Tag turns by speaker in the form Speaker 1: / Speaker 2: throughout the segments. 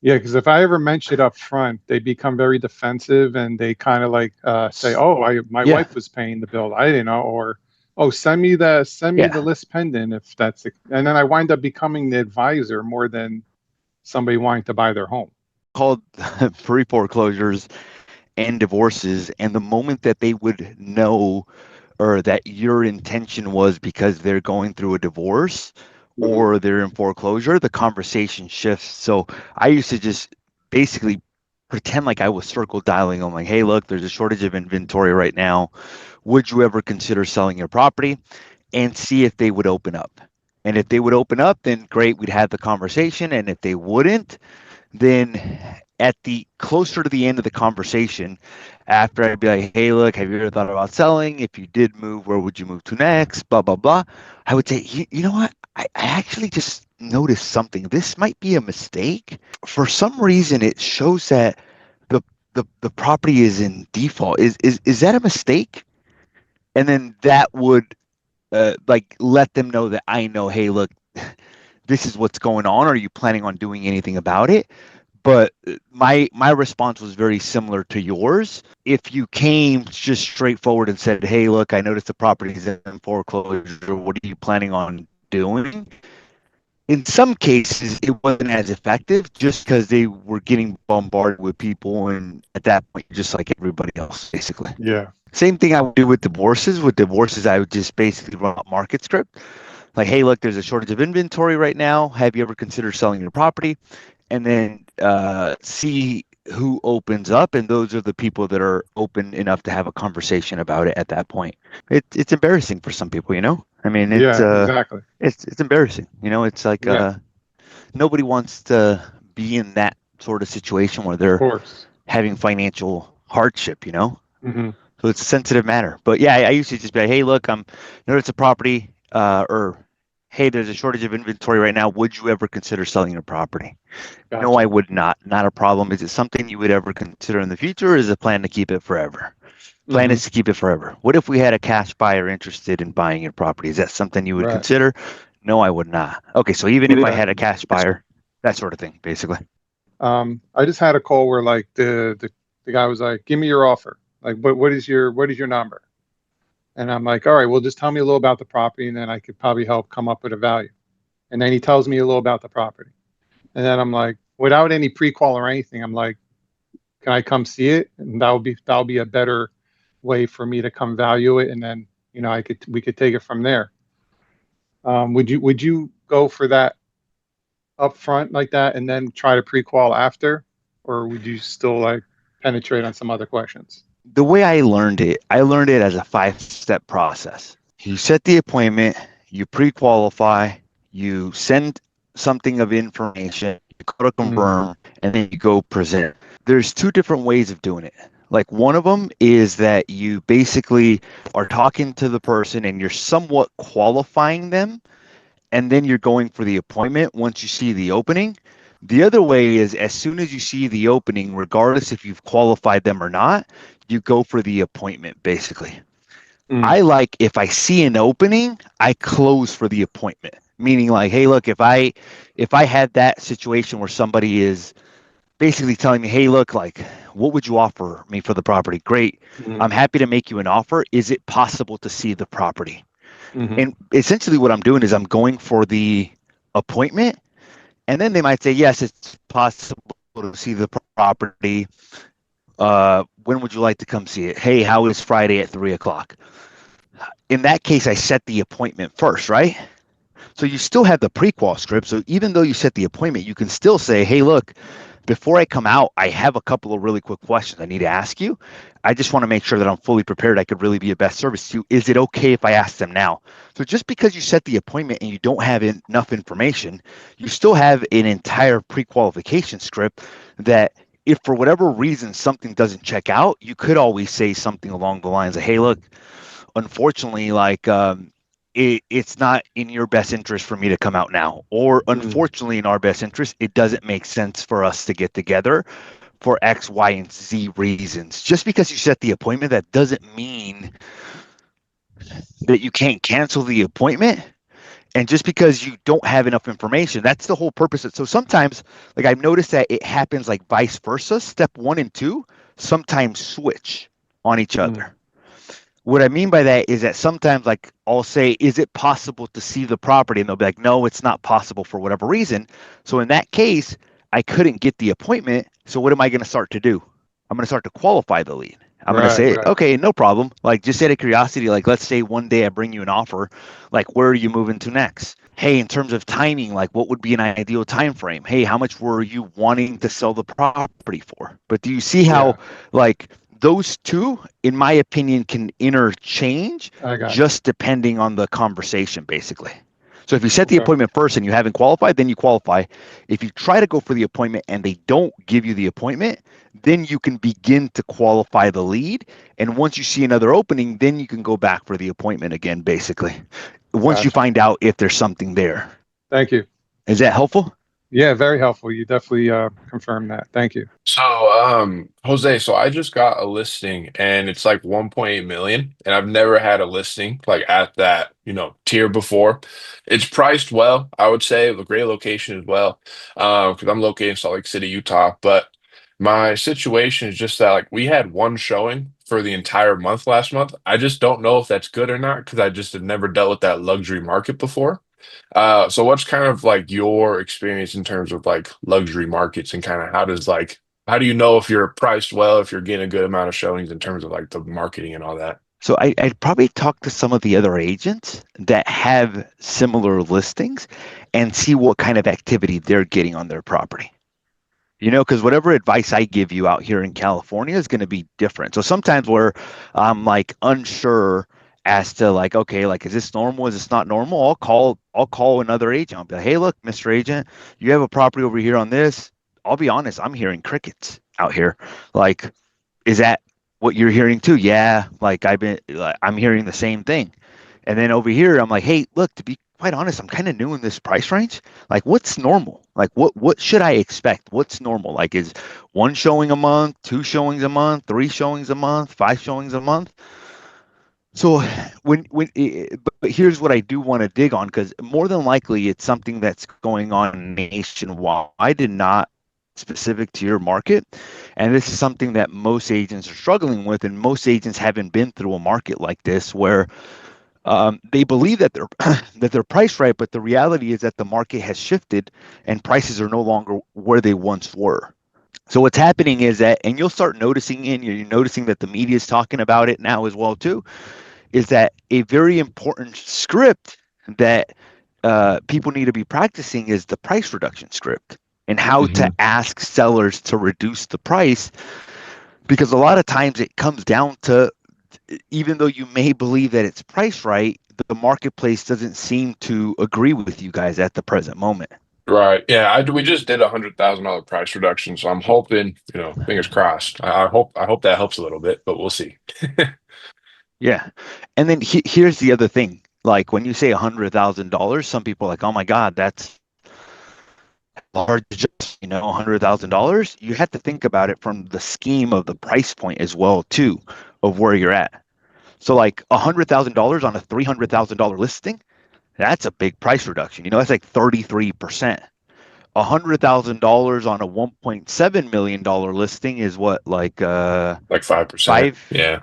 Speaker 1: Yeah, because if I ever mention it up front, they become very defensive and they kind of like say, "Oh, my
Speaker 2: Yeah,
Speaker 1: wife was paying the bill. I didn't know," or "Oh, send me the
Speaker 2: yeah.
Speaker 1: list pendant if that's the," and then I wind up becoming the advisor more than somebody wanting to buy their home.
Speaker 2: Called pre-foreclosures and divorces, and the moment that they would know or that your intention was because they're going through a divorce
Speaker 1: Hmm.
Speaker 2: or they're in foreclosure, the conversation shifts. So I used to just basically pretend like I was circle dialing them, like, hey, look, there's a shortage of inventory right now. Would you ever consider selling your property? And see if they would open up. And if they would open up, then great, we'd have the conversation. And if they wouldn't, then at the closer to the end of the conversation, after I'd be like, hey, look, have you ever thought about selling? If you did move, where would you move to next? Blah, blah, blah. I would say, you know what? I actually just noticed something. This might be a mistake. For some reason, it shows that the the property is in default. Is that a mistake? And then that would like let them know that I know, hey, look, this is what's going on. Are you planning on doing anything about it? But my response was very similar to yours. If you came just straightforward and said, "Hey, look, I noticed the property is in foreclosure. What are you planning on doing?" In some cases, it wasn't as effective just because they were getting bombarded with people, and at that point, you're just like everybody else, basically.
Speaker 1: Yeah.
Speaker 2: Same thing I would do with divorces. With divorces, I would just basically run a market script. Like, hey, look, there's a shortage of inventory right now. Have you ever considered selling your property? And then see who opens up, and those are the people that are open enough to have a conversation about it at that point. It's embarrassing for some people, you know. I mean,
Speaker 1: Yeah. Exactly.
Speaker 2: it's embarrassing, you know. It's like
Speaker 1: Yeah.
Speaker 2: nobody wants to be in that sort of situation where
Speaker 1: Of
Speaker 2: they're
Speaker 1: course.
Speaker 2: having financial hardship, you know.
Speaker 1: Hmm.
Speaker 2: So it's a sensitive matter. But yeah, I used to just be like, hey, look, I'm notice a property, or hey, there's a shortage of inventory right now. Would you ever consider selling your property? No, I
Speaker 1: Gotcha.
Speaker 2: would not. Not a problem. Is it something you would ever consider in the future, or is the plan to keep it forever? Plan
Speaker 1: Hmm.
Speaker 2: is to keep it forever. What if we had a cash buyer interested in buying your property? Is that something you would
Speaker 1: Right.
Speaker 2: consider? No, I would not. Okay, so even if I
Speaker 1: Yeah.
Speaker 2: had a cash buyer, that sort of thing, basically.
Speaker 1: I just had a call where like the guy was like, "Give me your offer. Like, what is your number?" And I'm like, "All right, well, just tell me a little about the property, and then I could probably help come up with a value." And then he tells me a little about the property, and then I'm like, without any prequal or anything, I'm like, "Can I come see it?" And that would be a better way for me to come value it, and then we could take it from there. Would you go for that up front like that, and then try to prequal after, or would you still like penetrate on some other questions?
Speaker 2: The way I learned it as a 5 step process. You set the appointment, you pre qualify, you send something of information, you go to
Speaker 1: Mm,
Speaker 2: confirm, and then you go present. There's two different ways of doing it. Like one of them is that you basically are talking to the person and you're somewhat qualifying them, and then you're going for the appointment once you see the opening. The other way is as soon as you see the opening, regardless if you've qualified them or not, you go for the appointment basically.
Speaker 1: mm,
Speaker 2: I like if I see an opening, I close for the appointment. Meaning like, hey, look, if I had that situation where somebody is basically telling me, hey, look, like, what would you offer me for the property? Great.
Speaker 1: mm,
Speaker 2: I'm happy to make you an offer. Is it possible to see the property?
Speaker 1: mm,
Speaker 2: And essentially what I'm doing is I'm going for the appointment, and then they might say, yes, it's possible to see the property. When would you like to come see it? Hey, how is Friday at 3 o'clock? In that case, I set the appointment first, right? So you still have the prequal script. So even though you set the appointment, you can still say, hey, look, before I come out, I have a couple of really quick questions I need to ask you. I just want to make sure that I'm fully prepared. I could really be a best service to you. Is it okay if I ask them now? So just because you set the appointment and you don't have enough information, you still have an entire pre-qualification script that if for whatever reason something doesn't check out, you could always say something along the lines of, hey, look, unfortunately, like it's not in your best interest for me to come out now, or
Speaker 1: mm.
Speaker 2: unfortunately, in our best interest, it doesn't make sense for us to get together for X, Y, and Z reasons. Just because you set the appointment, that doesn't mean that you can't cancel the appointment. And just because you don't have enough information, that's the whole purpose. So sometimes, like I've noticed that it happens like vice versa. Step 1 and 2 sometimes switch on each
Speaker 1: Mm,
Speaker 2: other. What I mean by that is that sometimes, like, I'll say, is it possible to see the property? And they'll be like, no, it's not possible for whatever reason. So in that case, I couldn't get the appointment. So what am I going to start to do? I'm going to start to qualify the lead. I'm going to
Speaker 1: right,
Speaker 2: say,
Speaker 1: right.
Speaker 2: okay, no problem. Like, just out of curiosity, like, let's say one day I bring you an offer, like, where are you moving to next? Hey, in terms of timing, like, what would be an ideal time frame? Hey, how much were you wanting to sell the property for? But do you see
Speaker 1: Yeah,
Speaker 2: how, like, those two, in my opinion, can interchange
Speaker 1: I got you.
Speaker 2: just depending on the conversation, basically. So if you set the
Speaker 1: Okay,
Speaker 2: appointment first and you haven't qualified, then you qualify. If you try to go for the appointment and they don't give you the appointment, then you can begin to qualify the lead. And once you see another opening, then you can go back for the appointment again, basically. Once you
Speaker 1: gotcha.
Speaker 2: find out if there's something there.
Speaker 1: Thank you.
Speaker 2: Is that helpful?
Speaker 1: Yeah, very helpful. You definitely confirmed that. Thank you.
Speaker 3: So, Jose, so I just got a listing and it's like 1.8 million, and I've never had a listing like at that, tier before. It's priced well, I would say, a great location as well. Because I'm located in Salt Lake City, Utah. But my situation is just that like we had one showing for the entire month last month. I just don't know if that's good or not because I just have never dealt with that luxury market before. So what's kind of like your experience in terms of like luxury markets and kind of how do you know if you're priced well, if you're getting a good amount of showings in terms of like the marketing and all that?
Speaker 2: So I'd probably talk to some of the other agents that have similar listings and see what kind of activity they're getting on their property. Because whatever advice I give you out here in California is going to be different. So sometimes where I'm like unsure as to like, okay, like, is this normal? Is this not normal? I'll call another agent. I'll be like, hey, look, Mr. Agent, you have a property over here on this. I'll be honest, I'm hearing crickets out here. Like, is that what you're hearing too? Yeah, like I'm hearing the same thing. And then over here, I'm like, hey, look, to be quite honest, I'm kind of new in this price range. Like, what's normal? Like, what should I expect? What's normal? Like, is one showing a month, two showings a month, three showings a month, five showings a month? So but here's what I do want to dig on because more than likely it's something that's going on nationwide and not specific to your market. And this is something that most agents are struggling with, and most agents haven't been through a market like this where they believe that they're that they're priced right, but the reality is that the market has shifted and prices are no longer where they once were. So what's happening is that, and you'll start noticing, and you're noticing that the media is talking about it now as well too, is that a very important script that people need to be practicing is the price reduction script and how to
Speaker 3: Hmm.
Speaker 2: ask sellers to reduce the price, because a lot of times it comes down to, even though you may believe that it's priced right, the marketplace doesn't seem to agree with you guys at the present moment.
Speaker 3: Right. Yeah, we just did $100,000 price reduction, so I'm hoping, fingers crossed. I hope that helps a little bit, but we'll see.
Speaker 2: Yeah. And then here's the other thing. Like when you say $100,000, some people are like, oh my God, that's large, just, $100,000. You have to think about it from the scheme of the price point as well, too, of where you're at. So like $100,000 on a $300,000 listing, that's a big price reduction. That's like 33%. $100,000 on a $1.7 million listing is what, like
Speaker 3: Like 5%.
Speaker 2: five
Speaker 3: Yeah.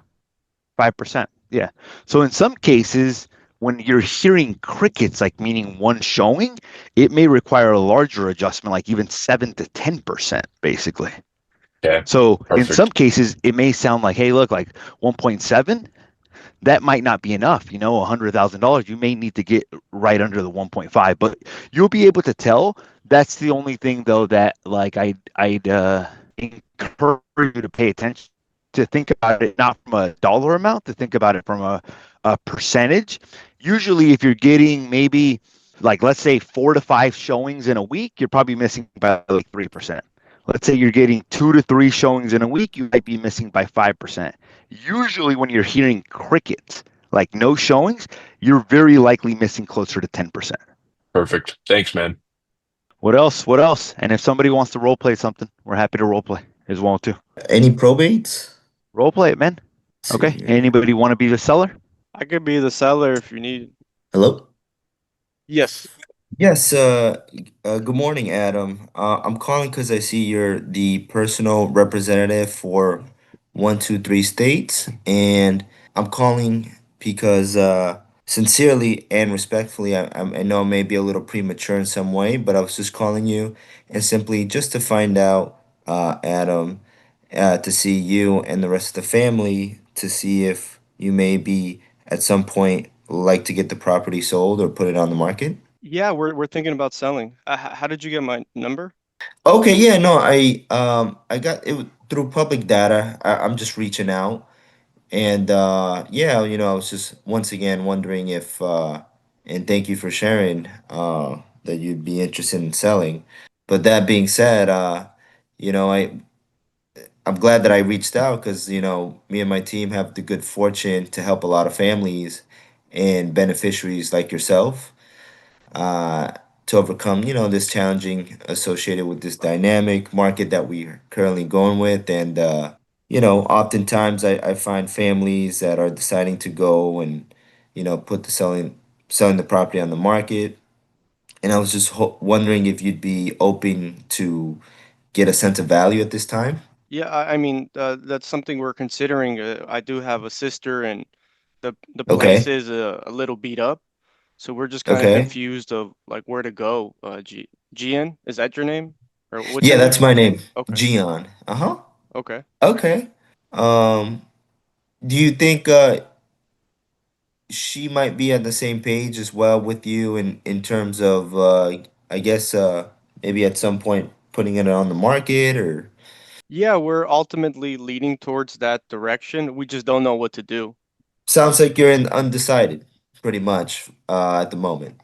Speaker 2: 5%. Yeah. So in some cases, when you're hearing crickets, like meaning one showing, it may require a larger adjustment, like even 7 to 10%, basically.
Speaker 3: Okay.
Speaker 2: So in some
Speaker 3: Perfect.
Speaker 2: cases, it may sound like, hey, look, like 1.7, that might not be enough. $100,000, you may need to get right under the 1.5, but you'll be able to tell. That's the only thing, though, that like I'd encourage you to pay attention to, think about it not from a dollar amount, to think about it from a percentage. Usually, if you're getting maybe, like, let's say 4 to 5 showings in a week, you're probably missing by like 3%. Let's say you're getting 2 to 3 showings in a week, you might be missing by 5%. Usually, when you're hearing crickets, like no showings, you're very likely missing closer to 10%.
Speaker 3: Perfect. Thanks, man.
Speaker 2: What else? What else? And if somebody wants to role play something, we're happy to role play as well too.
Speaker 4: Any probate?
Speaker 2: Role play it, man.
Speaker 4: Let's see
Speaker 2: Okay.
Speaker 4: here.
Speaker 2: Anybody want to be the seller?
Speaker 5: I could be the seller if you need.
Speaker 4: Hello? Yes.
Speaker 5: Yes, good morning, Adam. I'm calling because I see you're the personal representative for 123 states, and I'm calling because sincerely and respectfully, I know I may be a little premature in some way, but I was just calling you and simply just to find out, Adam, to see you and the rest of the family to see if you may be at some point like to get the property sold or put it on the market.
Speaker 4: Yeah, we're thinking about selling. How did you get my number?
Speaker 5: Okay, yeah, no, I got it through public data. I'm just reaching out and yeah, I was just once again wondering if and thank you for sharing that you'd be interested in selling. But that being said, you know, I'm glad that I reached out because, me and my team have the good fortune to help a lot of families and beneficiaries like yourself uh, to overcome, this challenging associated with this dynamic market that we're currently going with. And, oftentimes I find families that are deciding to go and, put selling the property on the market. And I was just wondering if you'd be open to get a sense of value at this time.
Speaker 4: Yeah, I mean, that's something we're considering. I do have a sister, and the place
Speaker 5: Okay.
Speaker 4: is a little beat up, so we're just kind of
Speaker 5: Okay.
Speaker 4: confused of like where to go. Gian, is that your name, or what's
Speaker 5: Yeah,
Speaker 4: your
Speaker 5: that's
Speaker 4: name?
Speaker 5: my name,
Speaker 4: Okay,
Speaker 5: Gian. Uh-huh.
Speaker 4: okay.
Speaker 5: Okay. Um, do you think she might be on the same page as well with you in terms of I guess maybe at some point putting it on the market or
Speaker 4: Yeah, we're ultimately leading towards that direction. We just don't know what to do.
Speaker 5: sounds like you're in undecided pretty much at the moment.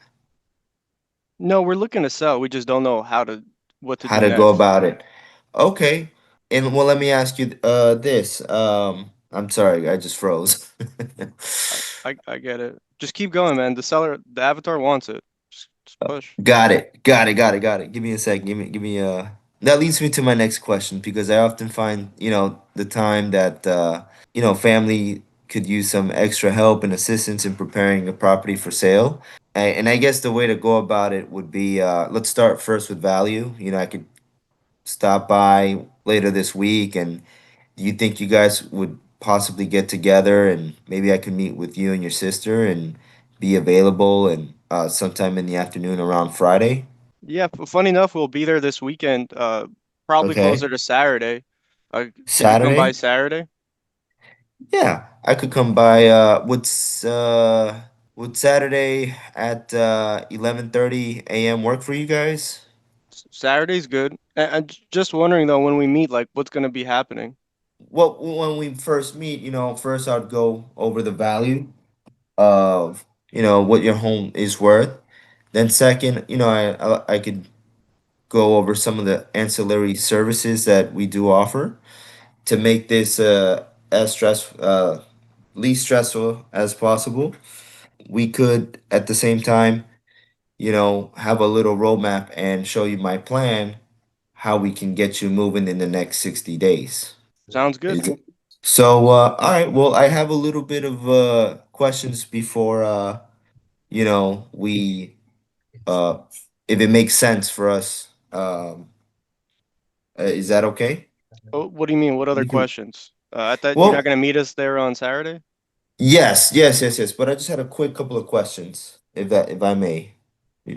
Speaker 4: No, we're looking to sell. We just don't know what to
Speaker 5: How
Speaker 4: do
Speaker 5: to go
Speaker 4: next.
Speaker 5: about it. Okay. And well let me ask you this. I'm sorry, I just froze.
Speaker 4: I get it. Just keep going, man. The avatar wants it. Just push.
Speaker 5: Got it. Got it. Got it. Got it. Give me a second. Give me that leads me to my next question because I often find, the time that family could use some extra help and assistance in preparing a property for sale. And I guess the way to go about it would be let's start first with value. I could stop by later this week and do you think you guys would possibly get together and maybe I could meet with you and your sister and be available and sometime in the afternoon around Friday?
Speaker 4: Yeah, funny enough, we'll be there this weekend. Probably closer
Speaker 5: Okay.
Speaker 4: to Saturday. Could you come by
Speaker 5: Saturday?
Speaker 4: Saturday?
Speaker 5: Yeah, I could come by would Saturday at 11:30 a.m. work for you guys?
Speaker 4: Saturday's good. And just wondering though, when we meet, like, what's gonna be happening?
Speaker 5: Well, when we first meet, first I'd go over the value of, what your home is worth. Then second, I could go over some of the ancillary services that we do offer to make this as least stressful as possible. We could at the same time, have a little roadmap and show you my plan, how we can get you moving in the next 60 days.
Speaker 4: Sounds good.
Speaker 5: Is it? So, all right. Well, I have a little bit of questions before, we, uh, if it makes sense for us. Is that okay?
Speaker 4: Oh, what do you mean? What other
Speaker 5: We can.
Speaker 4: questions? I thought you're not
Speaker 5: Well,
Speaker 4: gonna meet us there on Saturday.
Speaker 5: yes, yes, yes, yes. But I just had a quick couple of questions, if I may,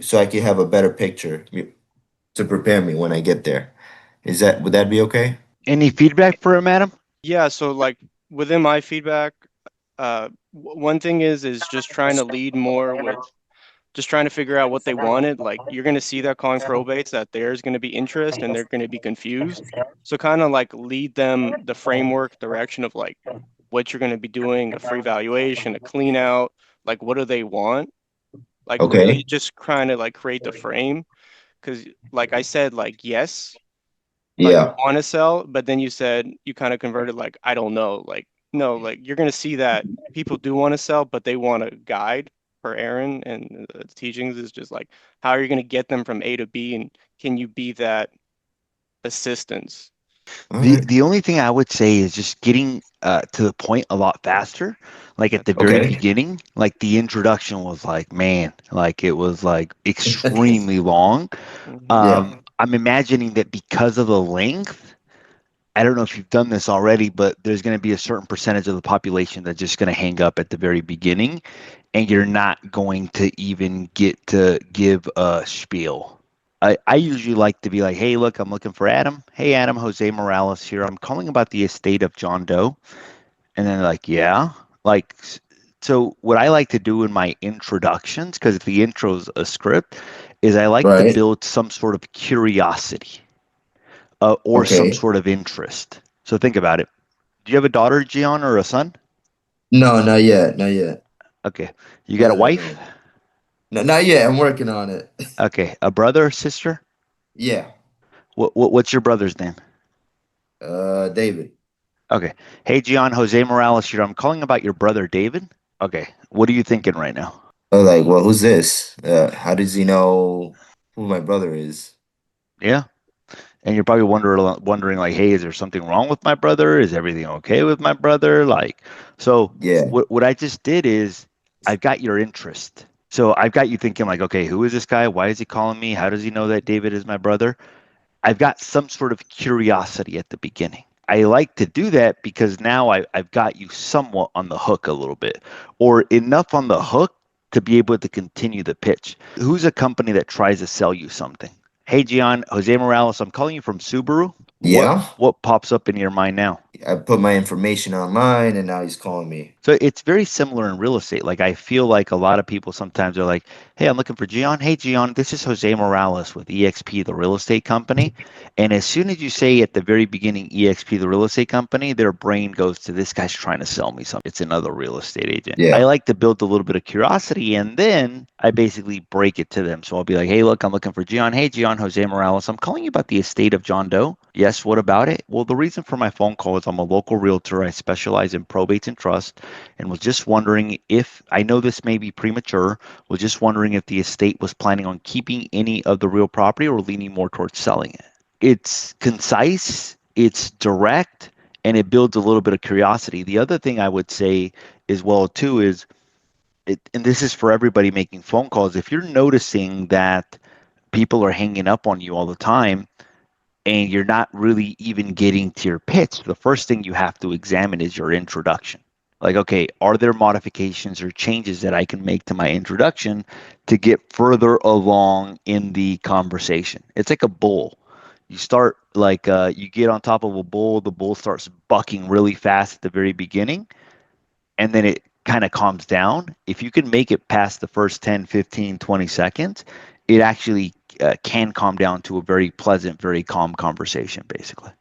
Speaker 5: so I can have a better picture to prepare me when I get there. Would that be okay?
Speaker 2: Any feedback for him, Adam?
Speaker 4: Yeah, so like within my feedback, one thing is just trying to lead more with just trying to figure out what they wanted. Like you're gonna see that calling probates that there's gonna be interest and they're gonna be confused. So kind of like lead them the framework direction of like what you're gonna be doing, a free valuation, a clean out, like what do they want? Like really
Speaker 5: Okay.
Speaker 4: just trying to like create the frame. Cause like I said, like yes, like we
Speaker 5: Yeah.
Speaker 4: want to sell, but then you said you kind of converted like I don't know, like no, like you're gonna see that people do want to sell, but they want a guide for Aaron and the teachings is just like how are you gonna get them from A to B, and can you be that assistance?
Speaker 5: All
Speaker 2: The
Speaker 5: right.
Speaker 2: the only thing I would say is just getting to the point a lot faster. Like at the very
Speaker 5: Okay.
Speaker 2: beginning, like the introduction was like, man, like it was like extremely long.
Speaker 4: Mhm.
Speaker 5: Yeah.
Speaker 2: I'm imagining that because of the length, I don't know if you've done this already, but there's going to be a certain percentage of the population that's just going to hang up at the very beginning, and you're not going to even get to give a spiel. I usually like to be like, hey, look, I'm looking for Adam. Hey, Adam, Jose Morales here. I'm calling about the estate of John Doe. And then they're like, yeah. Like, so what I like to do in my introductions, because the intro's a script, is I like to
Speaker 5: Right.
Speaker 2: build some sort of curiosity or some
Speaker 5: Okay.
Speaker 2: sort of interest. So think about it. Do you have a daughter, Gian, or a son?
Speaker 5: No, not yet. Not yet.
Speaker 2: Okay. You got a
Speaker 5: No,
Speaker 2: wife?
Speaker 5: no. No, not yet. I'm working on it.
Speaker 2: Okay. A brother, sister?
Speaker 5: Yeah.
Speaker 2: What's your brother's name?
Speaker 5: David.
Speaker 2: Okay. Hey, Gian, Jose Morales here. I'm calling about your brother, David. Okay. What are you thinking right now?
Speaker 5: Oh, like, well, who's this? How does he know who my brother is?
Speaker 2: Yeah. And you're probably wondering like, hey, is there something wrong with my brother? Is everything okay with my brother? Like, so
Speaker 5: Yeah.
Speaker 2: what I just did is I've got your interest. So I've got you thinking like, okay, who is this guy? Why is he calling me? How does he know that David is my brother? I've got some sort of curiosity at the beginning. I like to do that because now I've got you somewhat on the hook a little bit, or enough on the hook to be able to continue the pitch. Who's a company that tries to sell you something? Hey, Gian, Jose Morales, I'm calling you from Subaru. What
Speaker 5: Yeah.
Speaker 2: what pops up in your mind now?
Speaker 5: I put my information online and now he's calling me.
Speaker 2: So it's very similar in real estate. Like I feel like a lot of people sometimes are like, "Hey, I'm looking for Gian. Hey, Gian, this is Jose Morales with EXP, the real estate company." And as soon as you say at the very beginning EXP, the real estate company, their brain goes to this guy's trying to sell me something. It's another real estate agent. I
Speaker 5: Yeah.
Speaker 2: like to build a little bit of curiosity and then I basically break it to them. So I'll be like, "Hey, look, I'm looking for Gian. Hey, Gian, Jose Morales. I'm calling you about the estate of John Doe." Yes, what about it? Well, the reason for my phone call is I'm a local realtor. I specialize in probates and trust and was just wondering if I know this may be premature, was just wondering if the estate was planning on keeping any of the real property or leaning more towards selling it. It's concise, it's direct, and it builds a little bit of curiosity. The other thing I would say as well too is and this is for everybody making phone calls, if you're noticing that people are hanging up on you all the time and you're not really even getting to your pitch, the first thing you have to examine is your introduction. Like, okay, are there modifications or changes that I can make to my introduction to get further along in the conversation? It's like a bull. You start like you get on top of a bull, the bull starts bucking really fast at the very beginning, and then it kind of calms down. If you can make it past the first 10, 15, 20 seconds, it actually can calm down to a very pleasant, very calm conversation, basically.